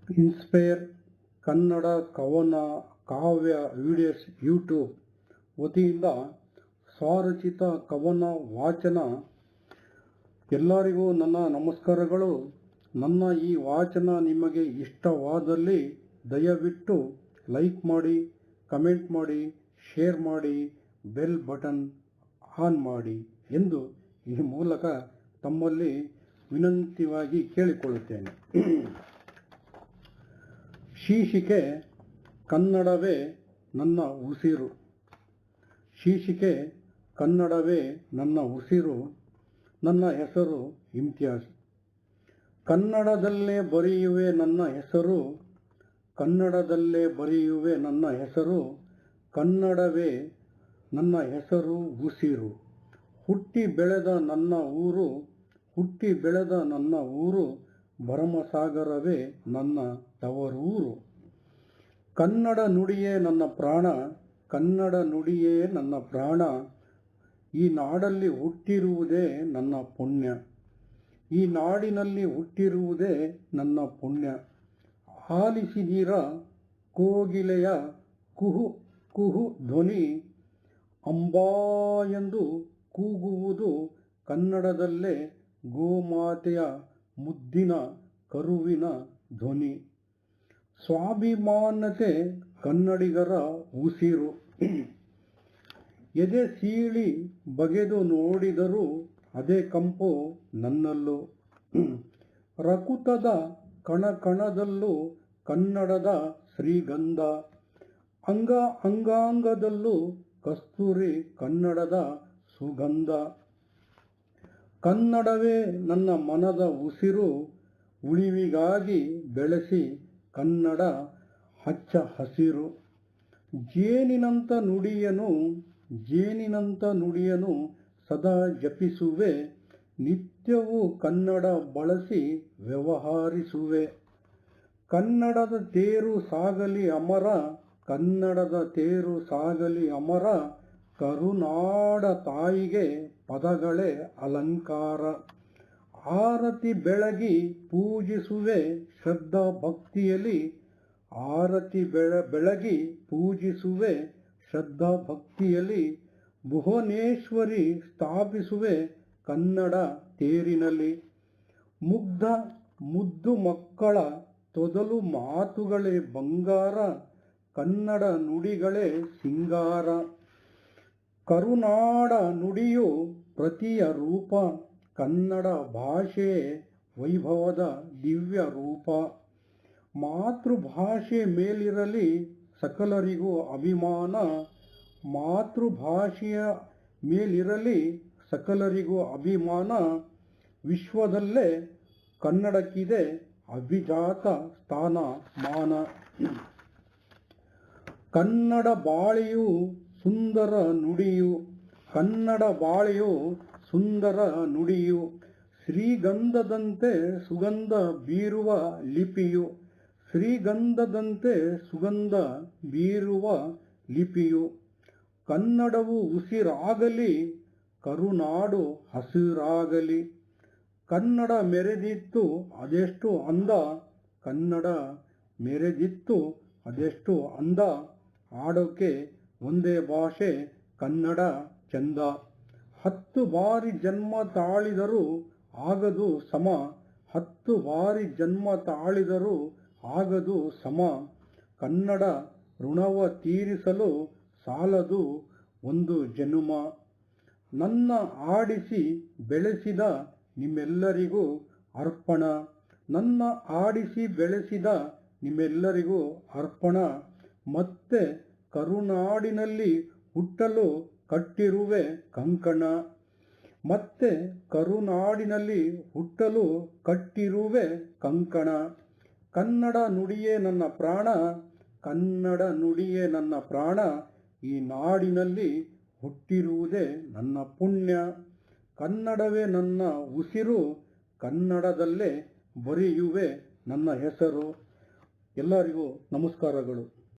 Inspire Kannada ಕವನ ಕಾವ್ಯ videos YouTube ವತಿಯಿಂದ ಸ್ವರಚಿತ ಕವನ ವಾಚನ. ಎಲ್ಲರಿಗೂ ನನ್ನ ನಮಸ್ಕಾರಗಳು. ನನ್ನ ಈ ವಾಚನ ನಿಮಗೆ ಇಷ್ಟವಾದಲ್ಲಿ ದಯವಿಟ್ಟು ಲೈಕ್ ಮಾಡಿ, ಕಮೆಂಟ್ ಮಾಡಿ, ಶೇರ್ ಮಾಡಿ, ಬೆಲ್ ಬಟನ್ ಆನ್ ಮಾಡಿ ಎಂದು ಈ ಮೂಲಕ ತಮ್ಮಲ್ಲಿ ವಿನಂತಿಯಾಗಿ ಕೇಳಿಕೊಳ್ಳುತ್ತೇನೆ. ಶೀರ್ಷಿಕೆ ಕನ್ನಡವೇ ನನ್ನ ಉಸಿರು. ಶೀರ್ಷಿಕೆ ಕನ್ನಡವೇ ನನ್ನ ಉಸಿರು. ನನ್ನ ಹೆಸರು ಇಮ್ತಿಯಾಜ್. ಕನ್ನಡದಲ್ಲೇ ಬರೆಯುವೆ ನನ್ನ ಹೆಸರು. ಕನ್ನಡದಲ್ಲೇ ಬರೆಯುವೆ ನನ್ನ ಹೆಸರು. ಕನ್ನಡವೇ ನನ್ನ ಹೆಸರು ಉಸಿರು. ಹುಟ್ಟಿ ಬೆಳೆದ ನನ್ನ ಊರು. ಹುಟ್ಟಿ ಬೆಳೆದ ನನ್ನ ಊರು. ಭರಮಸಾಗರವೇ ನನ್ನ ತವರೂರು. ಕನ್ನಡ ನುಡಿಯೇ ನನ್ನ ಪ್ರಾಣ. ಕನ್ನಡ ನುಡಿಯೇ ನನ್ನ ಪ್ರಾಣ. ಈ ನಾಡಲ್ಲಿ ಹುಟ್ಟಿರುವುದೇ ನನ್ನ ಪುಣ್ಯ. ಈ ನಾಡಿನಲ್ಲಿ ಹುಟ್ಟಿರುವುದೇ ನನ್ನ ಪುಣ್ಯ. ಆಲಿಸಿದೀರ ಕೋಗಿಲೆಯ ಕುಹು ಕುಹು ಧ್ವನಿ. ಅಂಬಾ ಎಂದು ಕೂಗುವುದು ಕನ್ನಡದಲ್ಲೇ ಗೋಮಾತೆಯ ಮುದ್ದಿನ ಕರುವಿನ ಧ್ವನಿ. ಸ್ವಾಭಿಮಾನತೆ ಕನ್ನಡಿಗರ ಉಸಿರು. ಎದೆ ಸೀಳಿ ಬಗೆದು ನೋಡಿದರೂ ಅದೇ ಕಂಪು ನನ್ನಲ್ಲೂ. ರಕುತದ ಕಣಕಣದಲ್ಲೂ ಕನ್ನಡದ ಶ್ರೀಗಂಧ. ಅಂಗಾಂಗದಲ್ಲೂ ಕಸ್ತೂರಿ ಕನ್ನಡದ ಸುಗಂಧ. ಕನ್ನಡವೇ ನನ್ನ ಮನದ ಉಸಿರು. ಉಳಿವಿಗಾಗಿ ಬೆಳೆಸಿ ಕನ್ನಡ ಹಚ್ಚ ಹಸಿರು. ಜೇನಿನಂಥ ನುಡಿಯನು ಸದಾ ಜಪಿಸುವೆ. ನಿತ್ಯವೂ ಕನ್ನಡ ಬಳಸಿ ವ್ಯವಹರಿಸುವೆ. ಕನ್ನಡದ ತೇರು ಸಾಗಲಿ ಅಮರ. ಕನ್ನಡದ ತೇರು ಸಾಗಲಿ ಅಮರ. ಕರುನಾಡ ತಾಯಿಗೆ ಪದಗಳೇ ಅಲಂಕಾರ. ಆರತಿ ಬೆಳಗಿ ಪೂಜಿಸುವೆ ಶ್ರದ್ಧಾ ಭಕ್ತಿಯಲ್ಲಿ. ಆರತಿ ಬೆಳಗಿ ಪೂಜಿಸುವೆ ಶ್ರದ್ಧಾ ಭಕ್ತಿಯಲ್ಲಿ. ಭುವನೇಶ್ವರಿ ಸ್ಥಾಪಿಸುವೆ ಕನ್ನಡ ತೇರಿನಲ್ಲಿ. ಮುದ್ದು ಮಕ್ಕಳ ತೊದಲು ಮಾತುಗಳೇ ಬಂಗಾರ. ಕನ್ನಡ ನುಡಿಗಳೇ ಸಿಂಗಾರ. ಕರುನಾಡ ನುಡಿಯು ಪ್ರತಿಯ ರೂಪ. ಕನ್ನಡ ಭಾಷೆಯೇ ವೈಭವದ ದಿವ್ಯ ರೂಪ. ಮಾತೃಭಾಷೆ ಮೇಲಿರಲಿ ಸಕಲರಿಗೂ ಅಭಿಮಾನ. ಮಾತೃಭಾಷೆಯ ಮೇಲಿರಲಿ ಸಕಲರಿಗೂ ಅಭಿಮಾನ. ವಿಶ್ವದಲ್ಲೇ ಕನ್ನಡಕ್ಕಿದೆ ಅಭಿಜಾತ ಸ್ಥಾನಮಾನ. ಕನ್ನಡ ಬಾಳೆಯು ಸುಂದರ ನುಡಿಯು. ಕನ್ನಡ ಬಾಳೆಯು ಸುಂದರ ನುಡಿಯು. ಶ್ರೀಗಂಧದಂತೆ ಸುಗಂಧ ಬೀರುವ ಲಿಪಿಯು. ಶ್ರೀಗಂಧದಂತೆ ಸುಗಂಧ ಬೀರುವ ಲಿಪಿಯು. ಕನ್ನಡವು ಉಸಿರಾಗಲಿ. ಕರುನಾಡು ಹಸಿರಾಗಲಿ. ಕನ್ನಡ ಮೆರೆದಿತ್ತು ಅದೆಷ್ಟು ಅಂದ. ಕನ್ನಡ ಮೆರೆದಿತ್ತು ಅದೆಷ್ಟು ಅಂದ. ಆಡೋಕೆ ಒಂದೇ ಭಾಷೆ ಕನ್ನಡ ಚಂದ. 10 ಬಾರಿ ಜನ್ಮ ತಾಳಿದರೂ ಆಗದು ಸಮ. 10 ಬಾರಿ ಜನ್ಮ ತಾಳಿದರೂ ಆಗದು ಸಮ. ಕನ್ನಡ ಋಣವ ತೀರಿಸಲು ಸಾಲದು ಒಂದು ಜನುಮ. ನನ್ನ ಆಡಿಸಿ ಬೆಳೆಸಿದ ನಿಮ್ಮೆಲ್ಲರಿಗೂ ಅರ್ಪಣ. ನನ್ನ ಆಡಿಸಿ ಬೆಳೆಸಿದ ನಿಮ್ಮೆಲ್ಲರಿಗೂ ಅರ್ಪಣ. ಮತ್ತೆ ಕರುನಾಡಿನಲ್ಲಿ ಹುಟ್ಟಲು ಕಟ್ಟಿರುವೆ ಕಂಕಣ. ಮತ್ತೆ ಕರುನಾಡಿನಲ್ಲಿ ಹುಟ್ಟಲು ಕಟ್ಟಿರುವೆ ಕಂಕಣ. ಕನ್ನಡ ನುಡಿಯೇ ನನ್ನ ಪ್ರಾಣ. ಕನ್ನಡ ನುಡಿಯೇ ನನ್ನ ಪ್ರಾಣ. ಈ ನಾಡಿನಲ್ಲಿ ಹುಟ್ಟಿರುವುದೇ ನನ್ನ ಪುಣ್ಯ. ಕನ್ನಡವೇ ನನ್ನ ಉಸಿರು. ಕನ್ನಡದಲ್ಲೇ ಬರೆಯುವೆ ನನ್ನ ಹೆಸರು. ಎಲ್ಲರಿಗೂ ನಮಸ್ಕಾರಗಳು.